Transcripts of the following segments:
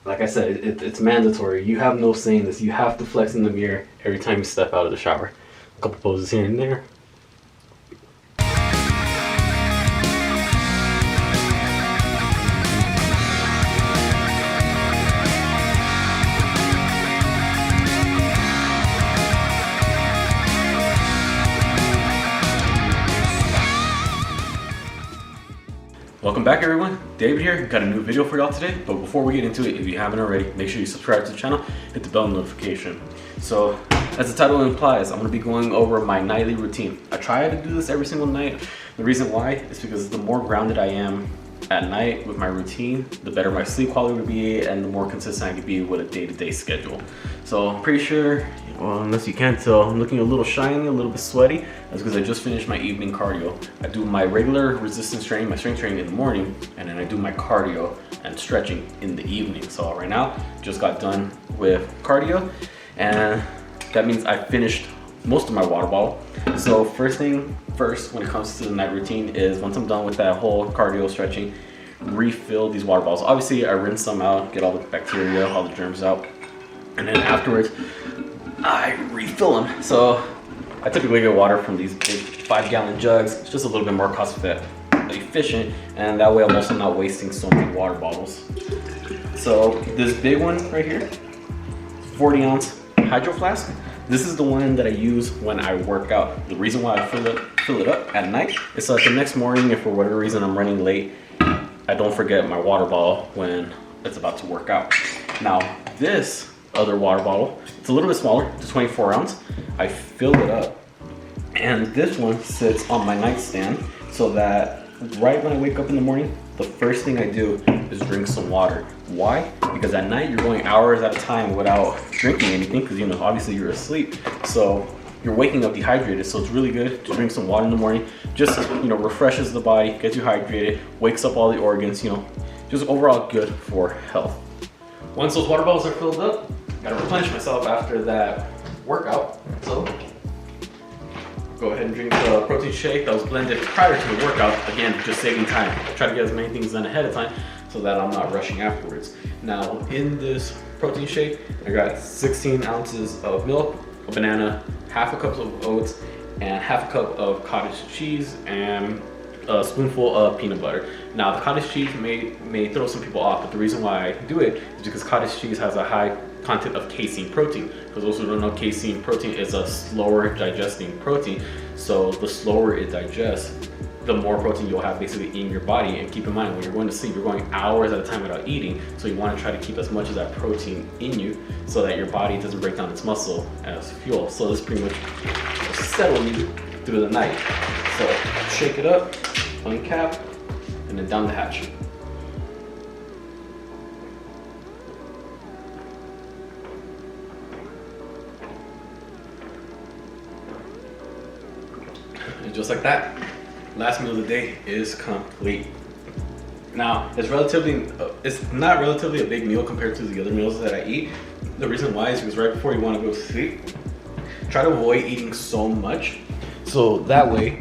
Like I said, it's mandatory. You have no say in this. You have to flex in the mirror every time you step out of the shower. A couple poses here and there. Welcome back everyone, David here. Got a new video for y'all today, but before we get into it, if you haven't already, make sure you subscribe to the channel, hit the bell notification. So, as the title implies, I'm going to be going over my nightly routine. I try to do this every single night. The reason why is because the more grounded I am at night with my routine, the better my sleep quality would be and the more consistent I could be with a day-to-day schedule. So I'm pretty sure, well, unless you can't tell, I'm looking a little shiny, a little bit sweaty. That's because I just finished my evening cardio. I do my regular resistance training, my strength training in the morning, and then I do my cardio and stretching in the evening. So right now, just got done with cardio, and that means I finished most of my water bottle. So first thing first, when it comes to the night routine, is once I'm done with that whole cardio stretching, refill these water bottles. Obviously, I rinse them out, get all the bacteria, all the germs out, and then afterwards, I refill them. So I typically get water from these big 5-gallon jugs. It's just a little bit more cost efficient, and that way I'm also not wasting so many water bottles. So this big one right here, 40-ounce hydro flask. This is the one that I use when I work out. The reason why I fill it up at night is so that the next morning, if for whatever reason I'm running late, I don't forget my water bottle when it's about to work out. Now this other water bottle, it's a little bit smaller, it's 24 ounce. I fill it up, and this one sits on my nightstand so that right when I wake up in the morning, the first thing I do is drink some water. Why? Because at night you're going hours at a time without drinking anything, because obviously you're asleep, so you're waking up dehydrated. So it's really good to drink some water in the morning. Just refreshes the body, gets you hydrated, wakes up all the organs. Just overall good for health. Once those water bottles are filled up, gotta replenish myself after that workout. So go ahead and drink the protein shake that was blended prior to the workout. Again, just saving time. I try to get as many things done ahead of time so that I'm not rushing afterwards. Now, in this protein shake, I got 16 ounces of milk, a banana, half a cup of oats, and half a cup of cottage cheese, and a spoonful of peanut butter. Now, the cottage cheese may throw some people off, but the reason why I do it is because cottage cheese has a high content of casein protein. For those who don't know, casein protein is a slower digesting protein. So the slower it digests, the more protein you'll have basically in your body. And keep in mind, when you're going to sleep, you're going hours at a time without eating. So you want to try to keep as much of that protein in you so that your body doesn't break down its muscle as fuel. So this pretty much will settle you through the night. So shake it up, uncap, and then down the hatch. And just like that, last meal of the day is complete. Now, it's not relatively a big meal compared to the other meals that I eat. The reason why is because right before you want to go to sleep, try to avoid eating so much, so that way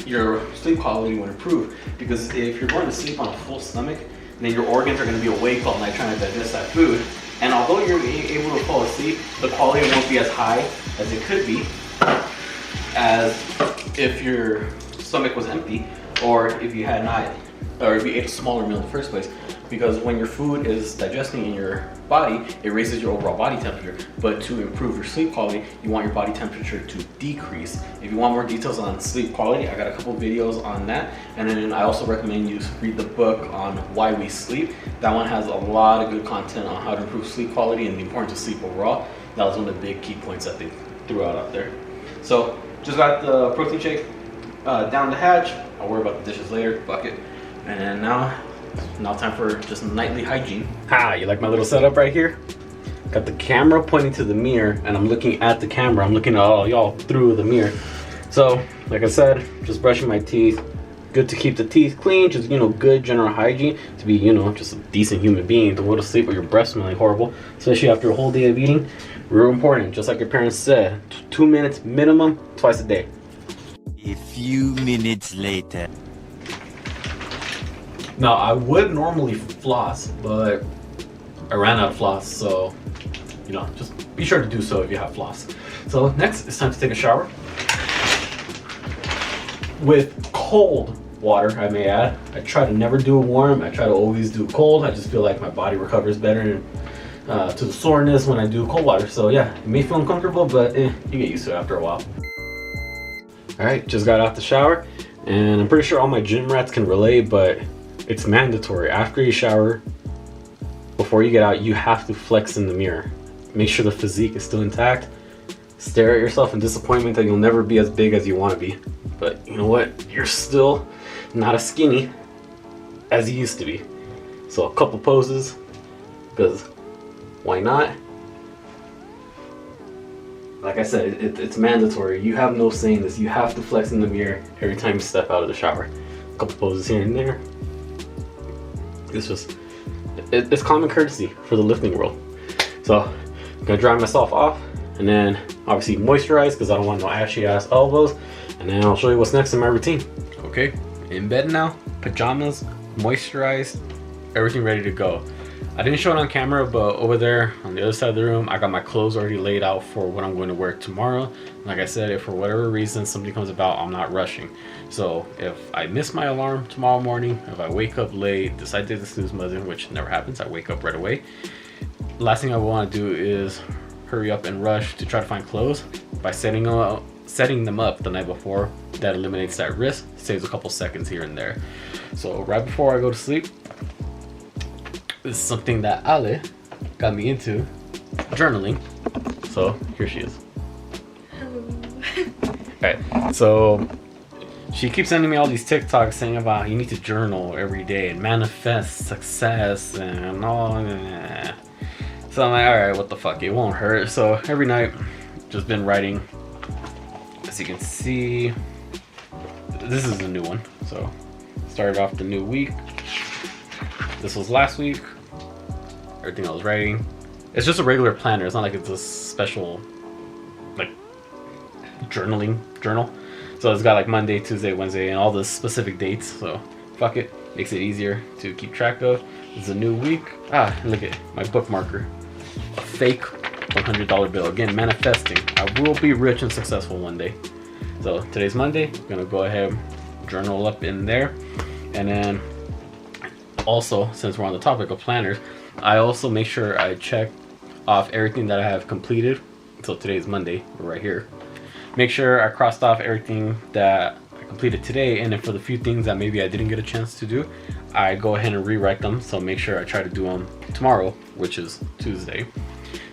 your sleep quality will improve. Because if you're going to sleep on a full stomach, then your organs are going to be awake all night trying to digest that food. And although you're able to fall asleep, the quality won't be as high as it could be as if your stomach was empty, or if you ate a smaller meal in the first place. Because when your food is digesting in your body, it raises your overall body temperature. But to improve your sleep quality, you want your body temperature to decrease. If you want more details on sleep quality, I got a couple videos on that. And then I also recommend you read the book on Why We Sleep. That one has a lot of good content on how to improve sleep quality and the importance of sleep overall. That was one of the big key points that they threw out there. So just got the protein shake down the hatch. I'll worry about the dishes later, bucket. And now time for just nightly hygiene. You like my little setup right here? Got the camera pointing to the mirror, and I'm looking at the camera. I'm looking at all y'all through the mirror. So, like I said, just brushing my teeth. Good to keep the teeth clean, just good general hygiene, to be just a decent human being. To go to sleep with your breath smelling horrible, especially after a whole day of eating. Real important, just like your parents said, 2 minutes minimum, twice a day. A few minutes later. Now, I would normally floss, but I ran out of floss, so, you know, just be sure to do so if you have floss. So next, it's time to take a shower. With cold water, I may add. I try to never do it warm. I try to always do cold. I just feel like my body recovers better to the soreness when I do cold water. So yeah, it may feel uncomfortable, but you get used to it after a while. All right, just got out the shower, and I'm pretty sure all my gym rats can relate, but it's mandatory. After you shower, before you get out, you have to flex in the mirror. Make sure the physique is still intact. Stare at yourself in disappointment that you'll never be as big as you want to be. But you know what? You're still not as skinny as you used to be. So a couple poses, because why not? Like I said, it's mandatory. You have no saying this. You have to flex in the mirror every time you step out of the shower. A couple poses here and there. It's just, it's common courtesy for the lifting world. So I'm gonna dry myself off, and then obviously moisturize, because I don't want no ashy ass elbows. And then I'll show you what's next in my routine. Okay, in bed now, pajamas, moisturized, everything ready to go. I didn't show it on camera, but over there on the other side of the room, I got my clothes already laid out for what I'm going to wear tomorrow. Like I said, if for whatever reason something comes about, I'm not rushing. So if I miss my alarm tomorrow morning, if I wake up late, decide to do the snooze button, which never happens, I wake up right away. Last thing I want to do is hurry up and rush to try to find clothes. By setting them up the night before, that eliminates that risk, saves a couple seconds here and there. So right before I go to sleep, this is something that Ale got me into, journaling. So here she is. Hello. Alright, so she keeps sending me all these TikToks saying about you need to journal every day and manifest success and all. So I'm like, alright, what the fuck, it won't hurt. So every night, just been writing. As you can see, this is a new one. So started off the new week. This was last week. Everything I was writing. It's just a regular planner. It's not like it's a special like journaling journal. So it's got like Monday, Tuesday, Wednesday, and all the specific dates. So fuck it. Makes it easier to keep track of. It's a new week. Ah, look at my bookmarker. A fake $100 bill. Again, manifesting. I will be rich and successful one day. So today's Monday. I'm gonna go ahead, journal up in there, and then also, since we're on the topic of planners, I also make sure I check off everything that I have completed. So today's Monday, we're right here. Make sure I crossed off everything that I completed today, and then for the few things that maybe I didn't get a chance to do, I go ahead and rewrite them. So make sure I try to do them tomorrow, which is Tuesday.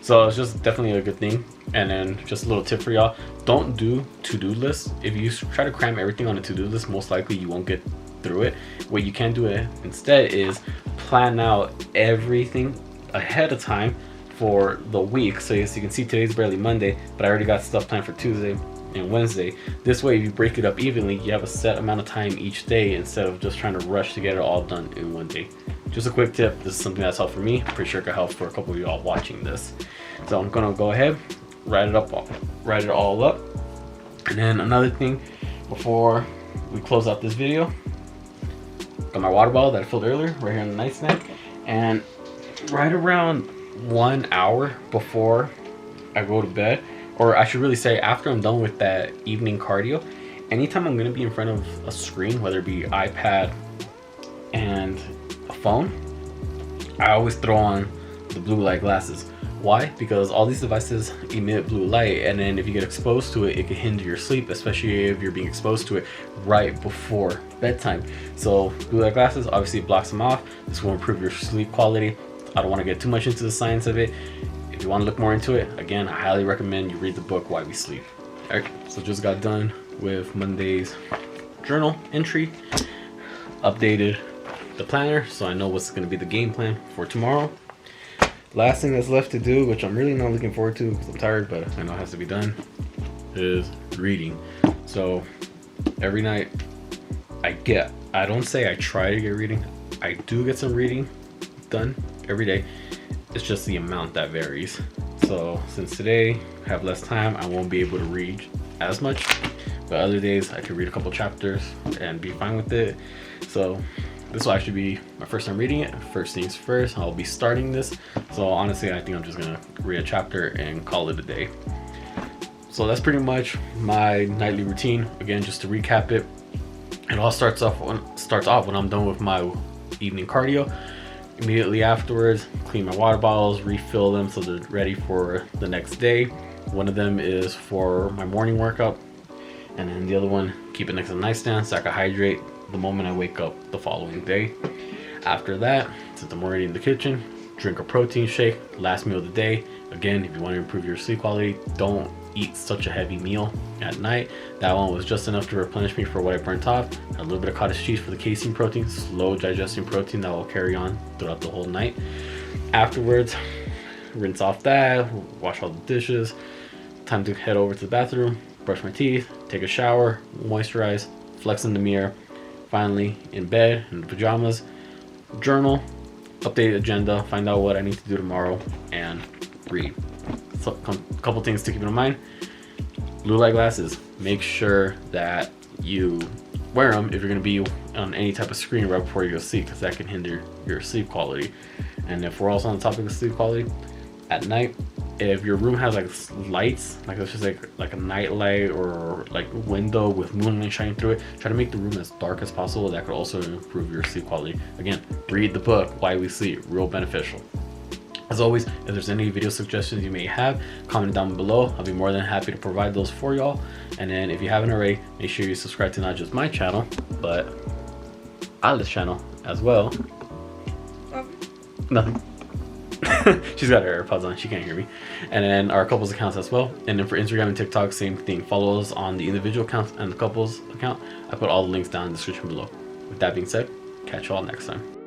So it's just definitely a good thing. And then just a little tip for y'all, don't do to-do lists. If you try to cram everything on a to-do list, most likely you won't get through it. What you can do instead is plan out everything ahead of time for the week. So as you can see, today's barely Monday, but I already got stuff planned for Tuesday and Wednesday. This way, if you break it up evenly, you have a set amount of time each day instead of just trying to rush to get it all done in one day. Just a quick tip. This is something that's helped for me. Pretty sure it could help for a couple of y'all watching this. So I'm gonna go ahead, write it all up. And then another thing before we close out this video, got my water bottle that I filled earlier right here on the nightstand, and right around 1 hour before I go to bed, or I should really say after I'm done with that evening cardio, anytime I'm gonna be in front of a screen, whether it be iPad and a phone, I always throw on the blue light glasses. Why? Because all these devices emit blue light, and then if you get exposed to it, it can hinder your sleep, especially if you're being exposed to it right before bedtime. So blue light glasses obviously blocks them off. This will improve your sleep quality. I don't want to get too much into the science of it. If you want to look more into it, again, I highly recommend you read the book Why We Sleep. All right, so just got done with Monday's journal entry, updated the planner, so I know what's going to be the game plan for tomorrow. Last thing that's left to do, which I'm really not looking forward to because I'm tired, but I know it has to be done, is reading. So every night I don't say I try to get reading, I do get some reading done every day. It's just the amount that varies. So since today I have less time, I won't be able to read as much, but other days I can read a couple chapters and be fine with it. So this will actually be my first time reading it. First things first, I'll be starting this. So honestly, I think I'm just gonna read a chapter and call it a day. So that's pretty much my nightly routine. Again, just to recap it, it all starts off when I'm done with my evening cardio. Immediately afterwards, clean my water bottles, refill them so they're ready for the next day. One of them is for my morning workout, and then the other one, keep it next to the nightstand so I can hydrate the moment I wake up the following day. After that, since I'm already in the kitchen, drink a protein shake, last meal of the day. Again, if you want to improve your sleep quality, don't eat such a heavy meal at night. That one was just enough to replenish me for what I burnt off. A little bit of cottage cheese for the casein protein, slow digesting protein that will carry on throughout the whole night. Afterwards, rinse off that, wash all the dishes. Time to head over to the bathroom, brush my teeth, take a shower, moisturize, flex in the mirror. Finally, in bed, in the pajamas, journal, update agenda, find out what I need to do tomorrow, and read. So a couple things to keep in mind. Blue light glasses, make sure that you wear them if you're going to be on any type of screen right before you go to sleep, because that can hinder your sleep quality. And if we're also on the topic of sleep quality, at night, if your room has like lights, like it's just like a night light or like window with moonlight shining through it, try to make the room as dark as possible. That could also improve your sleep quality. Again, read the book Why We Sleep, real beneficial. As always, if there's any video suggestions you may have, comment down below. I'll be more than happy to provide those for y'all. And then if you haven't already, make sure you subscribe to not just my channel, but Alice's channel as well. Nothing. She's got her AirPods on, she can't hear me. And then our couples accounts as well. And then for Instagram and TikTok, same thing. Follow us on the individual accounts and the couples account. I put all the links down in the description below. With that being said, catch you all next time.